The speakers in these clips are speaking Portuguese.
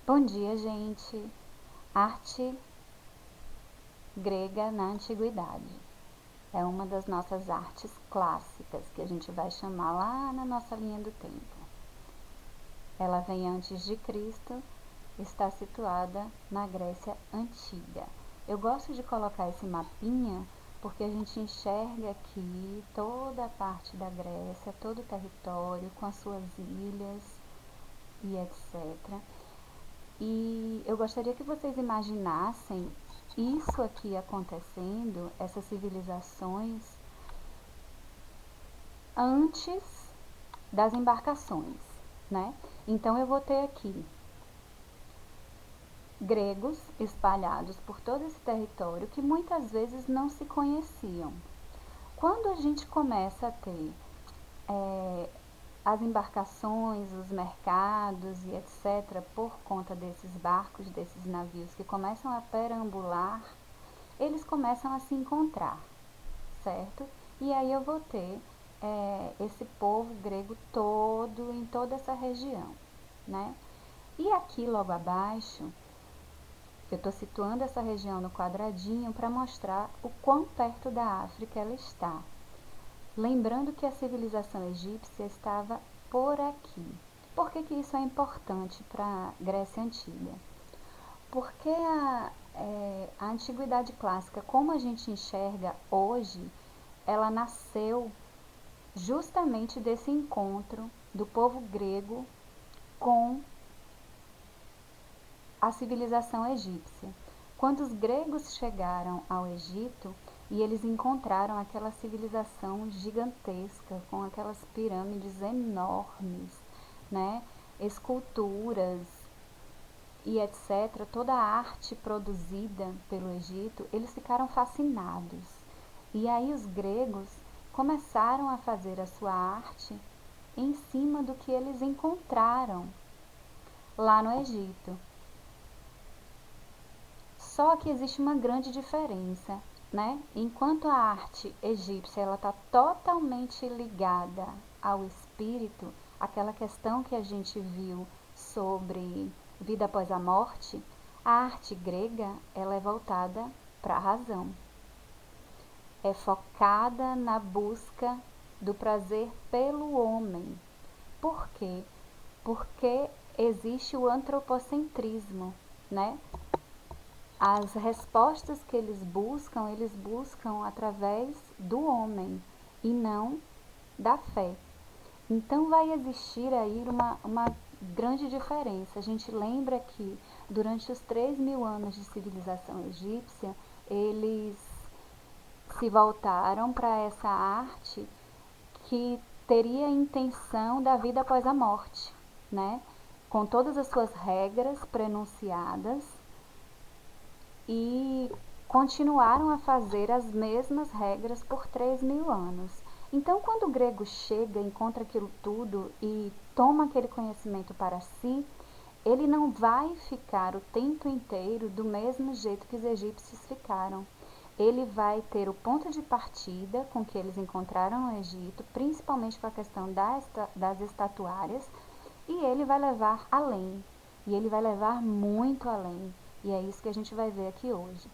Bom dia, gente! Arte grega na antiguidade. É uma das nossas artes clássicas, que a gente vai chamar lá na nossa linha do tempo. Ela vem antes de Cristo, está situada na Grécia Antiga. Eu gosto de colocar esse mapinha porque a gente enxerga aqui toda a parte da Grécia, todo o território, com as suas ilhas e etc. E eu gostaria que vocês imaginassem isso aqui acontecendo, essas civilizações, antes das embarcações, né? Então eu vou ter aqui gregos espalhados por todo esse território que muitas vezes não se conheciam. Quando a gente começa a ter as embarcações, os mercados e etc., por conta desses barcos, desses navios que começam a perambular, eles começam a se encontrar, certo? E aí eu vou ter esse povo grego todo em toda essa região, né? E aqui logo abaixo, eu estou situando essa região no quadradinho para mostrar o quão perto da África ela está. Lembrando que a civilização egípcia estava por aqui. Por que isso é importante para a Grécia Antiga? Porque a antiguidade clássica, como a gente enxerga hoje, ela nasceu justamente desse encontro do povo grego com a civilização egípcia. Quando os gregos chegaram ao Egito e eles encontraram aquela civilização gigantesca, com aquelas pirâmides enormes, né? Esculturas e etc., toda a arte produzida pelo Egito, eles ficaram fascinados. E aí os gregos começaram a fazer a sua arte em cima do que eles encontraram lá no Egito. Só que existe uma grande diferença, né? Enquanto a arte egípcia ela está totalmente ligada ao espírito, aquela questão que a gente viu sobre vida após a morte, a arte grega ela é voltada para a razão. É focada na busca do prazer pelo homem. Por quê? Porque existe o antropocentrismo, né? As respostas que eles buscam através do homem e não da fé. Então vai existir aí uma grande diferença. A gente lembra que durante os 3.000 anos de civilização egípcia, eles se voltaram para essa arte que teria a intenção da vida após a morte, né? Com todas as suas regras prenunciadas, e continuaram a fazer as mesmas regras por 3.000 anos. Então, quando o grego chega, encontra aquilo tudo e toma aquele conhecimento para si, ele não vai ficar o tempo inteiro do mesmo jeito que os egípcios ficaram. Ele vai ter o ponto de partida com que eles encontraram no Egito, principalmente com a questão das estatuárias, e ele vai levar além. E ele vai levar muito além. E é isso que a gente vai ver aqui hoje,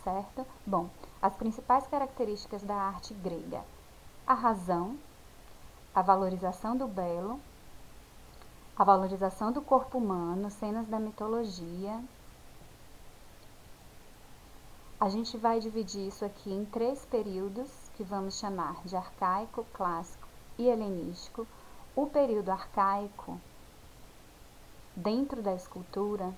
certo? Bom, as principais características da arte grega: a razão, a valorização do belo, a valorização do corpo humano, cenas da mitologia. A gente vai dividir isso aqui em 3 períodos, que vamos chamar de arcaico, clássico e helenístico. O período arcaico, dentro da escultura,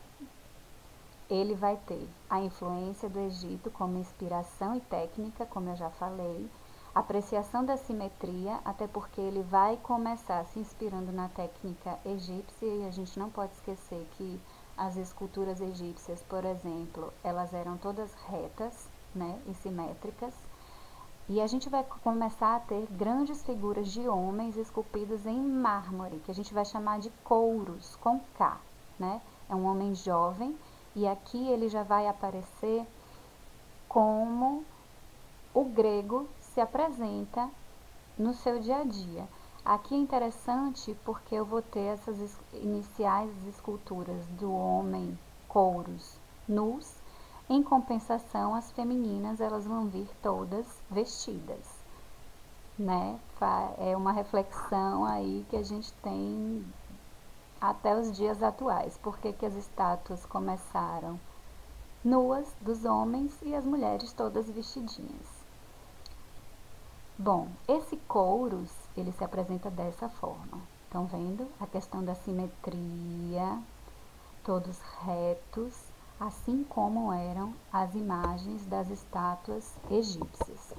ele vai ter a influência do Egito como inspiração e técnica, como eu já falei, apreciação da simetria, até porque ele vai começar se inspirando na técnica egípcia, e a gente não pode esquecer que as esculturas egípcias, por exemplo, elas eram todas retas, né, e simétricas. E a gente vai começar a ter grandes figuras de homens esculpidas em mármore, que a gente vai chamar de couros, com K, né? É um homem jovem, e aqui ele já vai aparecer como o grego se apresenta no seu dia a dia. Aqui é interessante porque eu vou ter essas iniciais esculturas do homem, couros, nus. Em compensação, as femininas elas vão vir todas vestidas, né? É uma reflexão aí que a gente tem até os dias atuais. Por que que as estátuas começaram nuas dos homens e as mulheres todas vestidinhas? Bom, esse couros, ele se apresenta dessa forma. Estão vendo? A questão da simetria, todos retos, assim como eram as imagens das estátuas egípcias.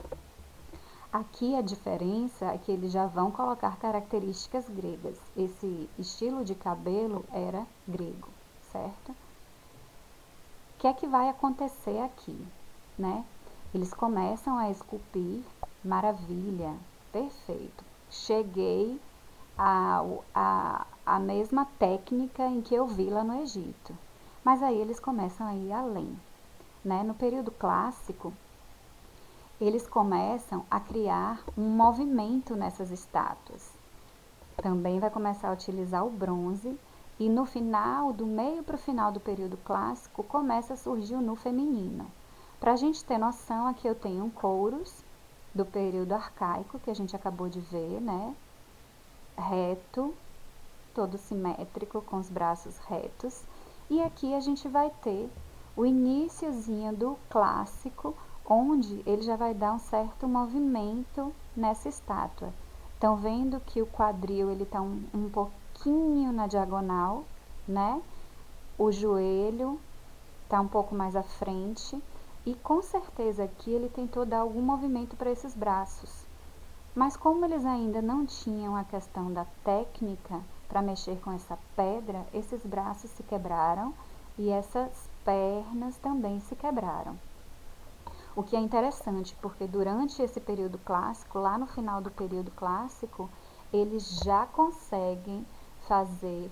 Aqui a diferença é que eles já vão colocar características gregas. Esse estilo de cabelo era grego, certo? O que é que vai acontecer aqui, né? Eles começam a esculpir, maravilha, perfeito. Cheguei a mesma técnica em que eu vi lá no Egito. Mas aí eles começam a ir além, né? No período clássico, eles começam a criar um movimento nessas estátuas. Também vai começar a utilizar o bronze e no final, do meio para o final do período clássico, começa a surgir o nu feminino. Para a gente ter noção, aqui eu tenho um couros do período arcaico, que a gente acabou de ver, né? Reto, todo simétrico, com os braços retos. E aqui a gente vai ter o iniciozinho do clássico, onde ele já vai dar um certo movimento nessa estátua. Estão vendo que o quadril ele está um pouquinho na diagonal, né? O joelho está um pouco mais à frente e com certeza aqui ele tentou dar algum movimento para esses braços. Mas como eles ainda não tinham a questão da técnica para mexer com essa pedra, esses braços se quebraram e essas pernas também se quebraram. O que é interessante, porque durante esse período clássico, lá no final do período clássico, eles já conseguem fazer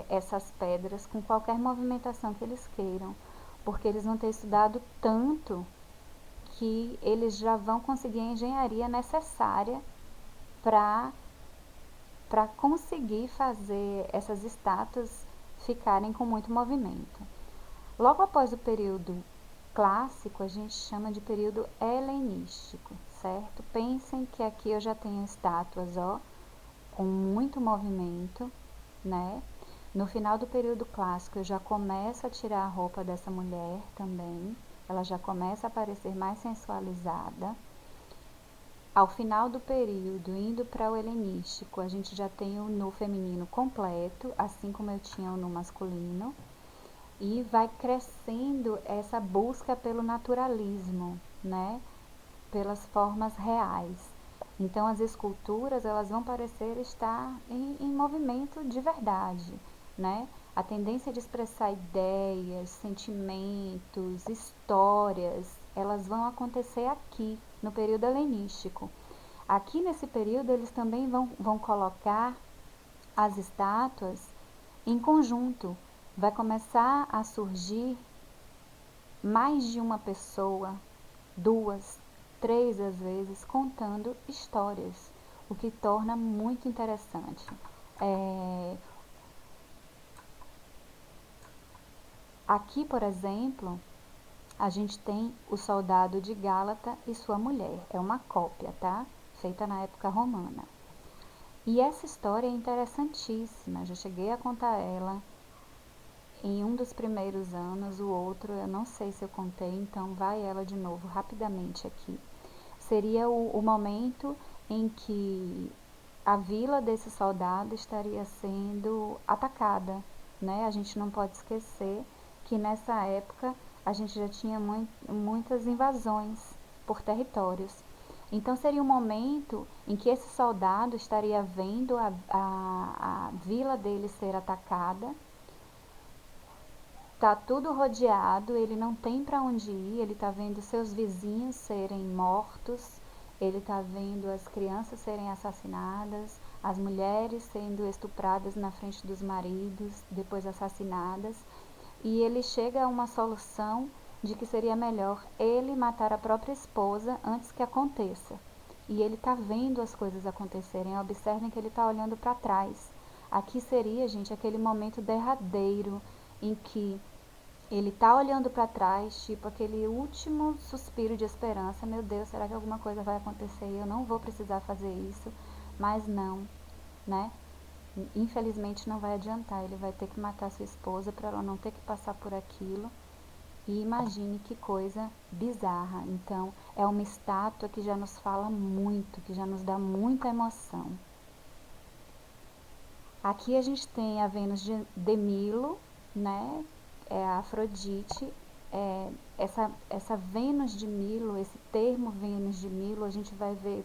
essas pedras com qualquer movimentação que eles queiram, porque eles vão ter estudado tanto que eles já vão conseguir a engenharia necessária para conseguir fazer essas estátuas ficarem com muito movimento. Logo após o período clássico, a gente chama de período helenístico, certo? Pensem que aqui eu já tenho estátuas, ó, com muito movimento, né? No final do período clássico, eu já começo a tirar a roupa dessa mulher também, ela já começa a parecer mais sensualizada. Ao final do período, indo para o helenístico, a gente já tem o nu feminino completo, assim como eu tinha o nu masculino. E vai crescendo essa busca pelo naturalismo, né? Pelas formas reais. Então as esculturas elas vão parecer estar em movimento de verdade, né? A tendência de expressar ideias, sentimentos, histórias, elas vão acontecer aqui, no período helenístico. Aqui nesse período eles também vão colocar as estátuas em conjunto. Vai começar a surgir mais de uma pessoa, duas, três às vezes, contando histórias, o que torna muito interessante. Aqui, por exemplo, a gente tem o soldado de Gálata e sua mulher. É uma cópia, tá? Feita na época romana. E essa história é interessantíssima. Já cheguei a contar ela em um dos primeiros anos, o outro eu não sei se eu contei, então vai ela de novo rapidamente aqui. Seria o momento em que a vila desse soldado estaria sendo atacada, né? A gente não pode esquecer que nessa época a gente já tinha muitas invasões por territórios. Então seria um momento em que esse soldado estaria vendo a vila dele ser atacada. Tá tudo rodeado, ele não tem para onde ir, ele tá vendo seus vizinhos serem mortos, ele tá vendo as crianças serem assassinadas, as mulheres sendo estupradas na frente dos maridos, depois assassinadas, e ele chega a uma solução de que seria melhor ele matar a própria esposa antes que aconteça. e ele está vendo as coisas acontecerem. Observem que ele está olhando para trás. Aqui seria, gente, aquele momento derradeiro em que ele está olhando para trás, tipo aquele último suspiro de esperança. Meu Deus, será que alguma coisa vai acontecer? Eu não vou precisar fazer isso, mas não, né? Infelizmente não vai adiantar. Ele vai ter que matar sua esposa para ela não ter que passar por aquilo. E imagine que coisa bizarra. Então, é uma estátua que já nos fala muito, que já nos dá muita emoção. Aqui a gente tem a Vênus de Milo, né? É a Afrodite. Essa Vênus de Milo, esse termo Vênus de Milo, a gente vai ver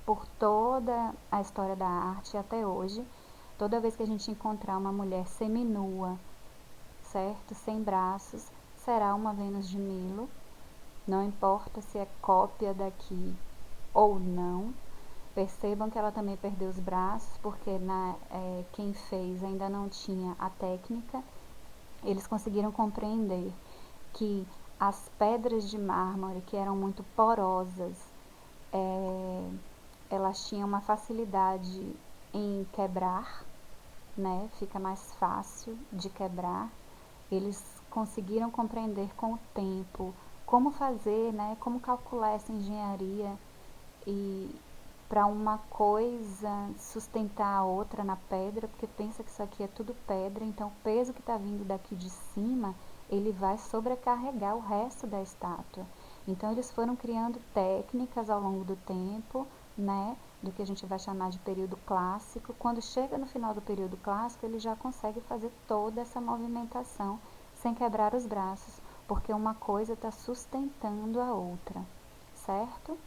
por toda a história da arte até hoje. Toda vez que a gente encontrar uma mulher seminua, certo? Sem braços, será uma Vênus de Milo. Não importa se é cópia daqui ou não. Percebam que ela também perdeu os braços, porque quem fez ainda não tinha a técnica. Eles conseguiram compreender que as pedras de mármore, que eram muito porosas, elas tinham uma facilidade em quebrar, né? Fica mais fácil de quebrar. Eles conseguiram compreender com o tempo como fazer, né? Como calcular essa engenharia e para uma coisa sustentar a outra na pedra, porque pensa que isso aqui é tudo pedra, então o peso que está vindo daqui de cima, ele vai sobrecarregar o resto da estátua. Então eles foram criando técnicas ao longo do tempo, né, do que a gente vai chamar de período clássico. Quando chega no final do período clássico, ele já consegue fazer toda essa movimentação sem quebrar os braços, porque uma coisa está sustentando a outra, certo?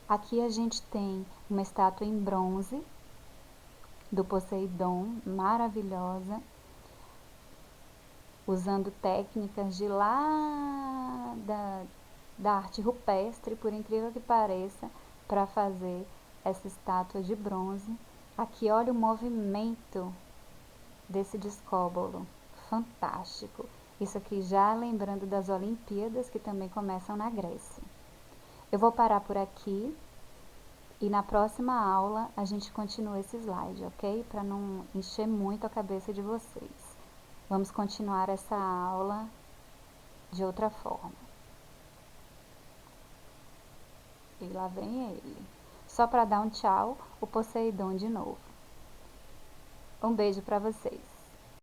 Aqui a gente tem uma estátua em bronze do Poseidon, maravilhosa, usando técnicas de lá da arte rupestre, por incrível que pareça, para fazer essa estátua de bronze. Aqui olha o movimento desse discóbolo, fantástico. Isso aqui já lembrando das Olimpíadas, que também começam na Grécia. Eu vou parar por aqui. E na próxima aula a gente continua esse slide, ok? Para não encher muito a cabeça de vocês. Vamos continuar essa aula de outra forma. E lá vem ele. Só para dar um tchau, o Poseidon de novo. Um beijo para vocês.